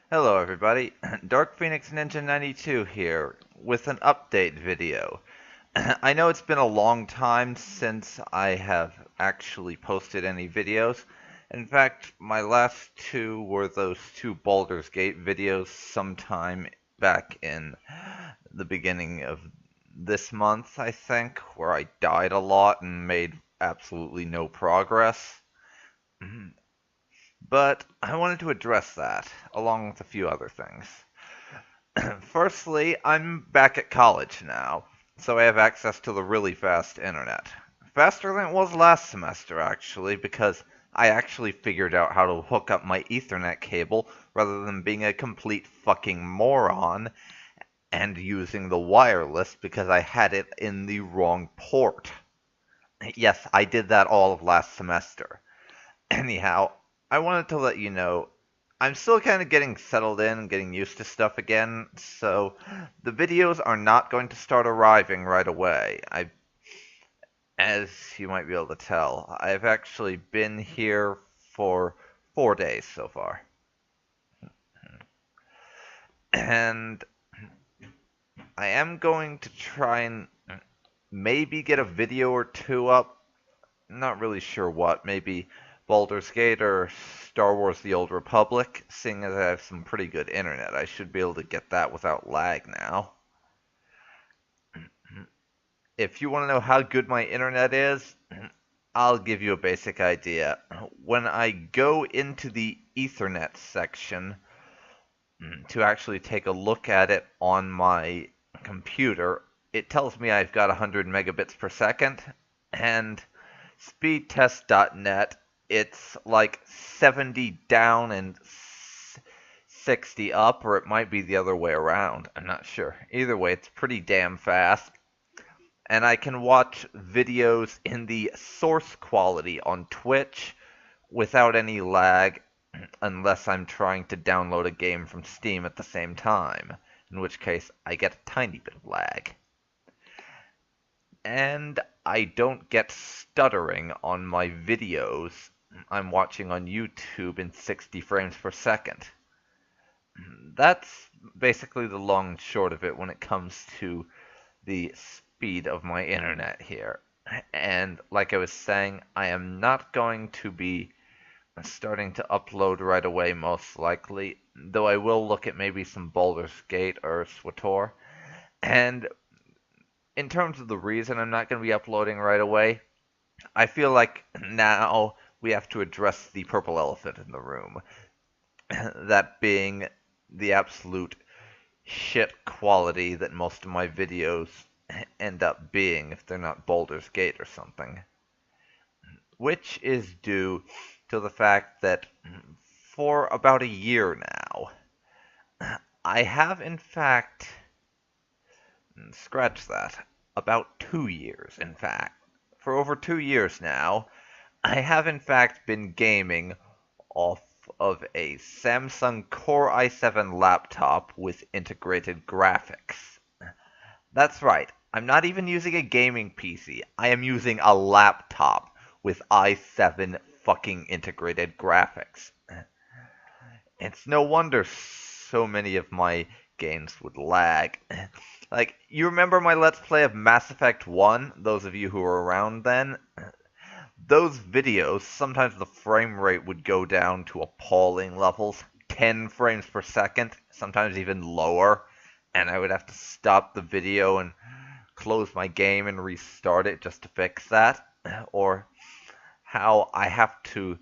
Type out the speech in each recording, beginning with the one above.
Hello everybody, Dark Phoenix Ninja 92 here with an update video. I know it's been a long time since I have actually posted any videos. In fact, my last two were those two Baldur's Gate videos sometime back in the beginning of this month, I think, where I died a lot and made absolutely no progress. But I wanted to address that, along with a few other things. Firstly, I'm back at college now, so I have access to the really fast internet. Faster than it was last semester, actually, because I actually figured out how to hook up my Ethernet cable rather than being a complete fucking moron and using the wireless because I had it in the wrong port. Yes, I did that all of last semester. Anyhow, I wanted to let you know I'm still kind of getting settled in and getting used to stuff again, so the videos are not going to start arriving right away. As you might be able to tell, I've actually been here for 4 days so far. And I am going to try and maybe get a video or two up. Not really sure what, maybe Baldur's Gate or Star Wars The Old Republic, seeing as I have some pretty good internet. I should be able to get that without lag now. If you want to know how good my internet is, I'll give you a basic idea. When I go into the Ethernet section to actually take a look at it on my computer, it tells me I've got 100 megabits per second, and speedtest.net, it's like 70 down and 60 up, or it might be the other way around. I'm not sure. Either way, it's pretty damn fast. And I can watch videos in the source quality on Twitch without any lag, unless I'm trying to download a game from Steam at the same time, in which case I get a tiny bit of lag. And I don't get stuttering on my videos I'm watching on YouTube in 60 frames per second. That's basically the long and short of it when it comes to the speed of my internet here. And like I was saying, I am not going to be starting to upload right away, most likely, though I will look at maybe some Baldur's Gate or SWTOR. And in terms of the reason I'm not going to be uploading right away, I feel like now we have to address the purple elephant in the room. That being the absolute shit quality that most of my videos end up being if they're not Baldur's Gate or something. Which is due to the fact that for about a year now, I have in fact, scratch that, about 2 years in fact, for over 2 years now, I have in fact been gaming off of a Samsung Core i7 laptop with integrated graphics. That's right, I'm not even using a gaming PC, I am using a laptop with i7 fucking integrated graphics. It's no wonder so many of my games would lag. Like, you remember my Let's Play of Mass Effect 1? Those of you who were around then? Those videos, sometimes the frame rate would go down to appalling levels, 10 frames per second, sometimes even lower, and I would have to stop the video and close my game and restart it just to fix that. Or how I have to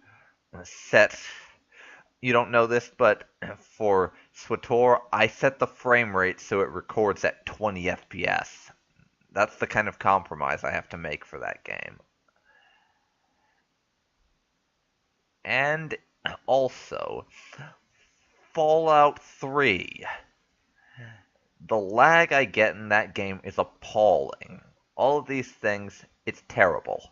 set, you don't know this, but for SWTOR, I set the frame rate so it records at 20 FPS. That's the kind of compromise I have to make for that game. And also, Fallout 3. The lag I get in that game is appalling. All of these things, it's terrible.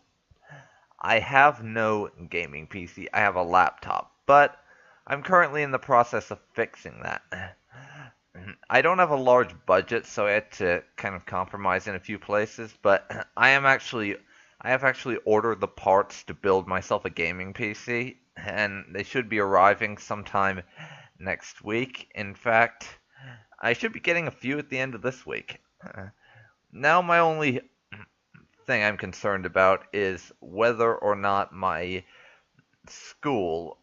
I have no gaming PC, I have a laptop, but I'm currently in the process of fixing that. I don't have a large budget, so I had to kind of compromise in a few places, but I have actually ordered the parts to build myself a gaming PC, and they should be arriving sometime next week. In fact, I should be getting a few at the end of this week. Now my only thing I'm concerned about is whether or not my school's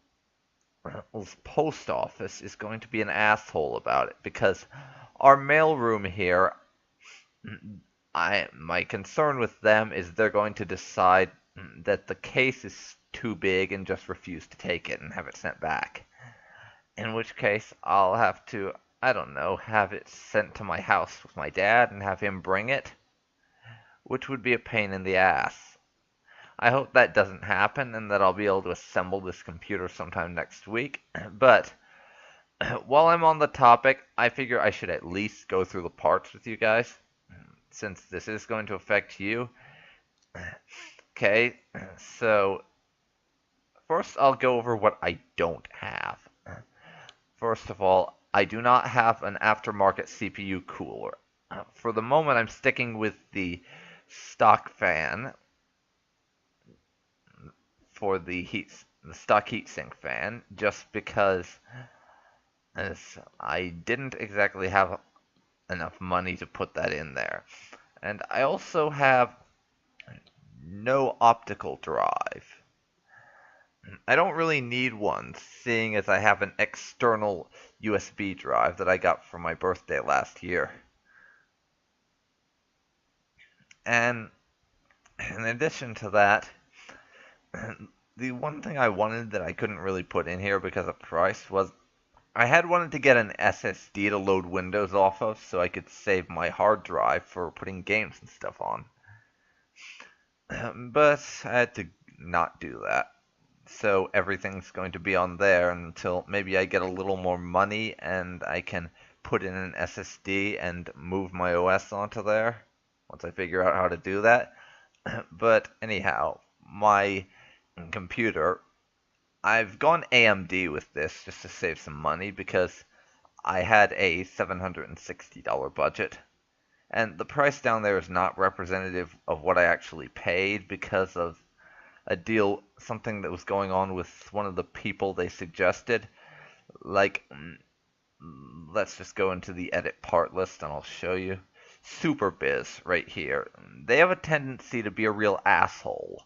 post office is going to be an asshole about it, because our mailroom here, my concern with them is they're going to decide that the case is too big and just refuse to take it and have it sent back. In which case, I'll have to, I don't know, have it sent to my house with my dad and have him bring it, which would be a pain in the ass. I hope that doesn't happen and that I'll be able to assemble this computer sometime next week. But while I'm on the topic, I figure I should at least go through the parts with you guys, since this is going to affect you. Okay, so first I'll go over what I don't have. First of all, I do not have an aftermarket CPU cooler. For the moment, I'm sticking with the stock fan for the stock heatsink fan, just because I didn't exactly have enough money to put that in there. And I also have no optical drive. I don't really need one, seeing as I have an external USB drive that I got for my birthday last year. And in addition to that, the one thing I wanted that I couldn't really put in here because of price was I had wanted to get an SSD to load Windows off of so I could save my hard drive for putting games and stuff on. But I had to not do that. So everything's going to be on there until maybe I get a little more money and I can put in an SSD and move my OS onto there once I figure out how to do that. But anyhow, my computer, I've gone AMD with this just to save some money because I had a $760 budget. And the price down there is not representative of what I actually paid because of a deal, something that was going on with one of the people they suggested. Like, let's just go into the edit part list and I'll show you. SuperBiz right here. They have a tendency to be a real asshole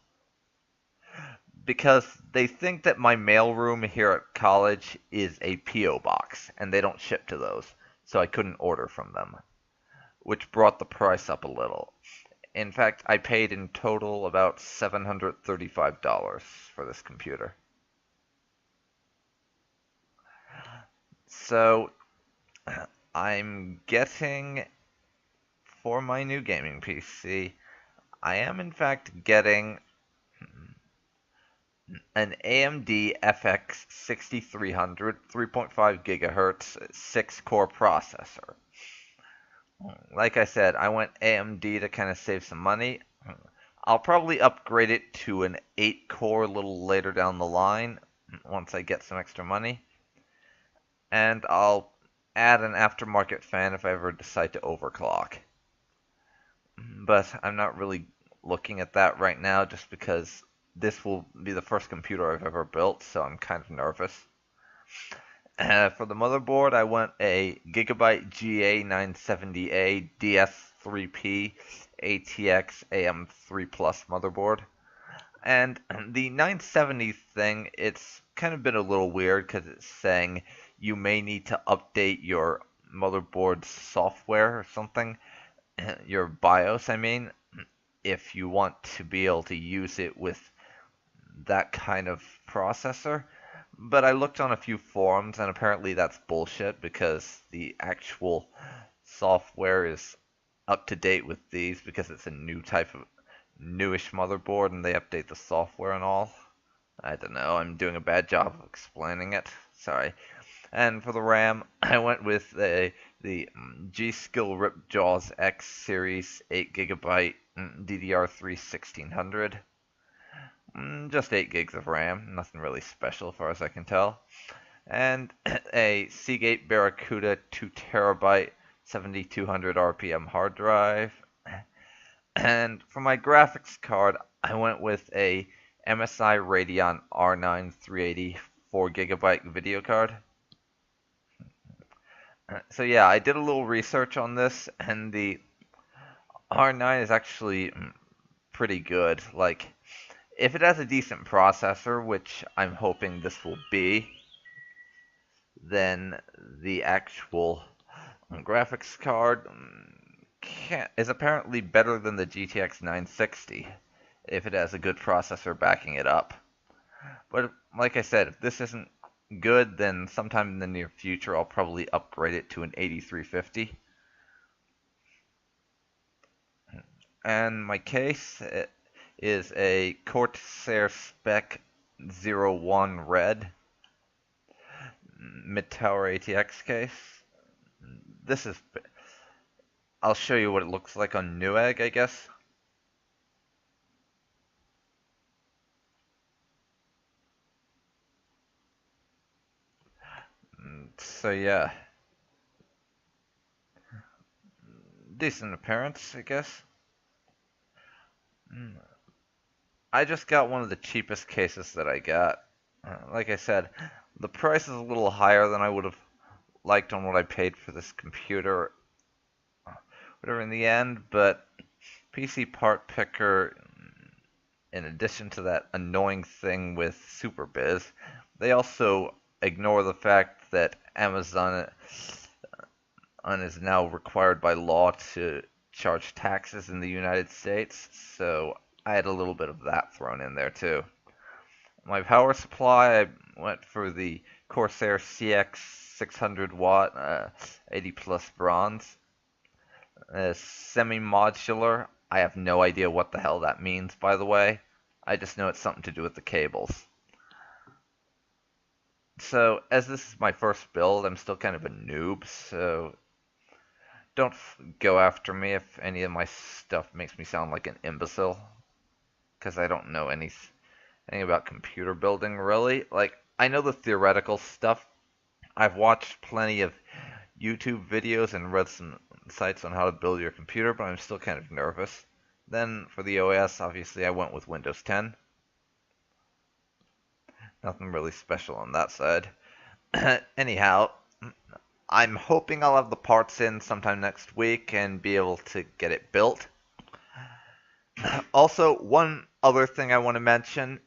because they think that my mailroom here at college is a P.O. box and they don't ship to those, so I couldn't order from them, which brought the price up a little. In fact, I paid in total about $735 for this computer. So, I'm getting, for my new gaming PC, I am in fact getting an AMD FX 6300 3.5 gigahertz 6-core processor. Like I said, I went AMD to kind of save some money. I'll probably upgrade it to an 8-core a little later down the line once I get some extra money. And I'll add an aftermarket fan if I ever decide to overclock. But I'm not really looking at that right now just because this will be the first computer I've ever built, so I'm kind of nervous. For the motherboard, I went a Gigabyte GA970A DS3P ATX AM3 Plus motherboard. And the 970 thing, it's kind of been a little weird because it's saying you may need to update your motherboard's software or something, your BIOS, I mean, if you want to be able to use it with that kind of processor. But I looked on a few forums, and apparently that's bullshit because the actual software is up to date with these because it's a new type of newish motherboard and they update the software and all. I don't know, I'm doing a bad job of explaining it. Sorry. And for the RAM, I went with the G.Skill Ripjaws X Series 8GB DDR3 1600. Just 8 gigs of RAM, nothing really special as far as I can tell. And a Seagate Barracuda 2TB 7200 RPM hard drive. And for my graphics card, I went with a MSI Radeon R9 380 4GB video card. So yeah, I did a little research on this, and the R9 is actually pretty good. Like, if it has a decent processor, which I'm hoping this will be, then the actual graphics card is apparently better than the GTX 960 if it has a good processor backing it up. But like I said, if this isn't good, then sometime in the near future I'll probably upgrade it to an 8350. And my case is a Corsair Spec 01 Red mid-tower ATX case. This is, I'll show you what it looks like on Newegg, I guess. So yeah, decent appearance, I guess. I just got one of the cheapest cases that I got. Like I said, the price is a little higher than I would have liked on what I paid for this computer, whatever in the end, but PC Part Picker, in addition to that annoying thing with SuperBiz, they also ignore the fact that Amazon is now required by law to charge taxes in the United States, so I had a little bit of that thrown in there too. My power supply, I went for the Corsair CX 600 watt, 80 plus bronze. Semi-modular, I have no idea what the hell that means, by the way. I just know it's something to do with the cables. So, as this is my first build, I'm still kind of a noob, so don't go after me if any of my stuff makes me sound like an imbecile, because I don't know anything about computer building, really. Like, I know the theoretical stuff. I've watched plenty of YouTube videos and read some sites on how to build your computer, but I'm still kind of nervous. Then, for the OS, obviously I went with Windows 10. Nothing really special on that side. Anyhow, I'm hoping I'll have the parts in sometime next week and be able to get it built. Also, one other thing I want to mention,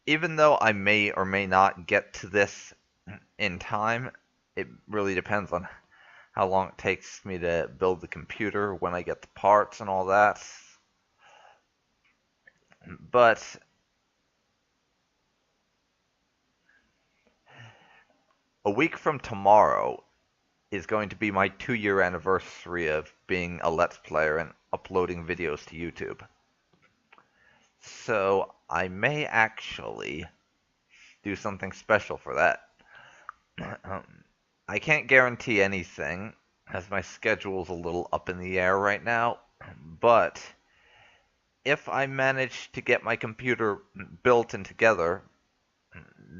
even though I may or may not get to this in time, it really depends on how long it takes me to build the computer, when I get the parts and all that. But a week from tomorrow is going to be my 2-year anniversary of being a Let's Player and uploading videos to YouTube. So I may actually do something special for that. I can't guarantee anything, as my schedule's a little up in the air right now, but if I manage to get my computer built and together,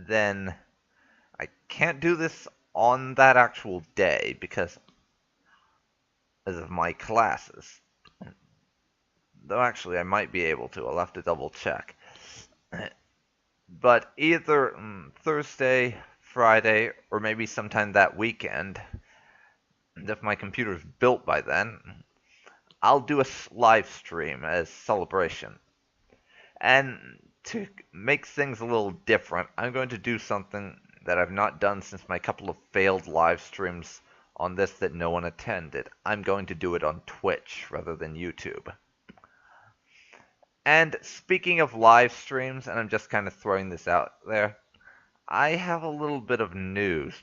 then I can't do this on that actual day because of my classes. Though actually I might be able to, I'll have to double check. But either Thursday, Friday, or maybe sometime that weekend, if my computer's built by then, I'll do a live stream as celebration. And to make things a little different, I'm going to do something that I've not done since my couple of failed live streams on this that no one attended. I'm going to do it on Twitch rather than YouTube. And speaking of live streams, and I'm just kind of throwing this out there, I have a little bit of news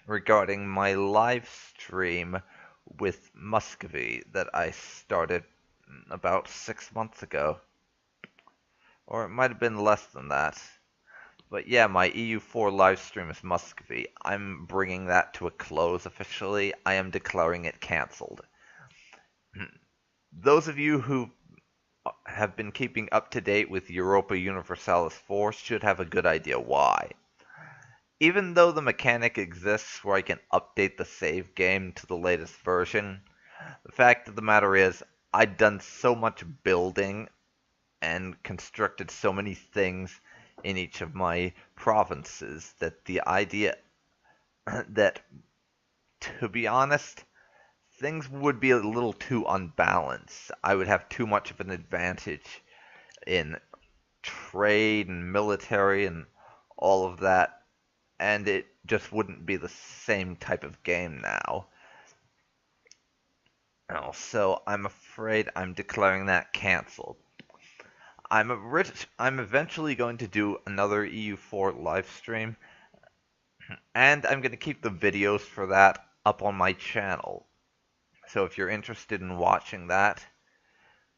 regarding my live stream with Muscovy that I started about 6 months ago. Or it might have been less than that. But yeah, my EU4 live stream is Muscovy. I'm bringing that to a close officially. I am declaring it cancelled. Those of you who have been keeping up to date with Europa Universalis 4 should have a good idea why. Even though the mechanic exists where I can update the save game to the latest version, the fact of the matter is, I'd done so much building and constructed so many things in each of my provinces that the idea that to be honest, things would be a little too unbalanced. I would have too much of an advantage in trade and military and all of that, and it just wouldn't be the same type of game now. So I'm afraid I'm declaring that canceled. I'm eventually going to do another EU4 live stream, and I'm going to keep the videos for that up on my channel. So if you're interested in watching that,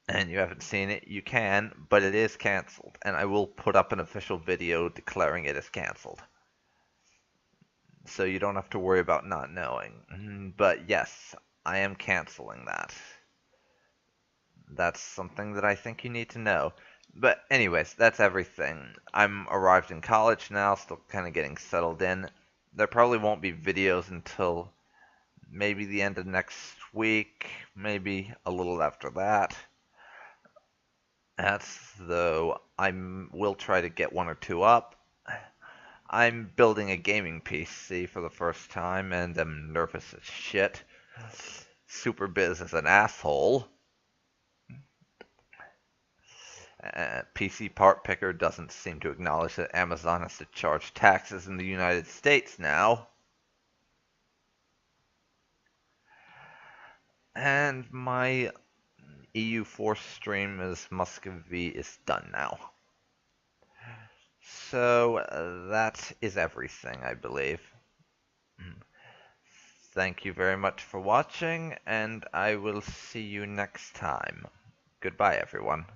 and you haven't seen it, you can, but it is canceled, and I will put up an official video declaring it as canceled. So you don't have to worry about not knowing. But yes, I am canceling that. That's something that I think you need to know. But anyways, that's everything. I'm arrived in college now, still kind of getting settled in. There probably won't be videos until maybe the end of next week, maybe a little after that. That's though I will try to get one or two up. I'm building a gaming PC for the first time and am nervous as shit. Superbiz is an asshole. PC Part Picker doesn't seem to acknowledge that Amazon has to charge taxes in the United States now. And my EU4 stream as Muscovy is done now. So that is everything, I believe. Thank you very much for watching, and I will see you next time. Goodbye, everyone.